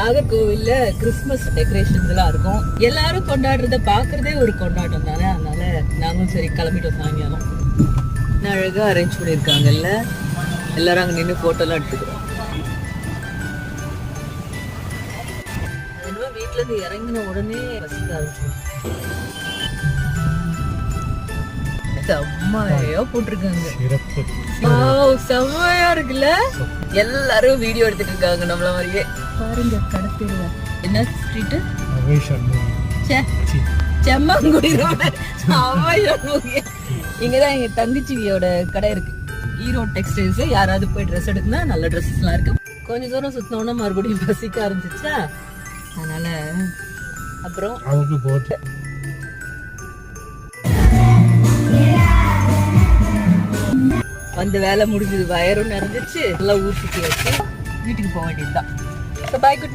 நாகர்கோவில்ல Christmas decorations எல்லாம் இருக்கும். எல்லாரும் கொண்டாடுறத பாக்குறதே ஒரு கொண்டாட்டம் தானே. அதனால நாங்களும் சரி கிளம்பிட்டோம். சாயங்காலம் அழகா அரேஞ்ச் பண்ணிருக்காங்கல்ல. எல்லாரும் அங்க நின்று போட்டோ எல்லாம் எடுத்துக்கிறோம். வீட்டுல இருந்து இறங்கின உடனே வசிக்க ஆரம்பிச்சோம். செம்மையா போட்டிருக்காங்க. செம்மையா இருக்குல்ல. எல்லாரும் வீடியோ எடுத்துட்டு இருக்காங்க நம்மள மாதிரியே. பாருங்க கடத்தெருவ என்ன ஸ்ட்ரீட், செம்மங்குடி ரோடு, இங்கதான் எங்க தங்கச்சியோட கடை இருக்கு. ஈரோடு டெக்ஸ்டைல்ஸ். யாராவது போய் ட்ரெஸ் எடுக்குன்னா நல்ல ட்ரெஸ்ஸஸ் எல்லாம் இருக்கு. கொஞ்ச தூரம் சுத்தினோன்னா மறுபடியும் பசிக்க ஆரம்பிச்சிச்சா, அதனால அப்புறம் அந்த வேலை முடிஞ்சது. வயரும் நிறைஞ்சிச்சு. எல்லாம் ஊர் சுத்தி வச்சு வீட்டுக்கு போக வேண்டியதுதான். பாய், குட் நைட்.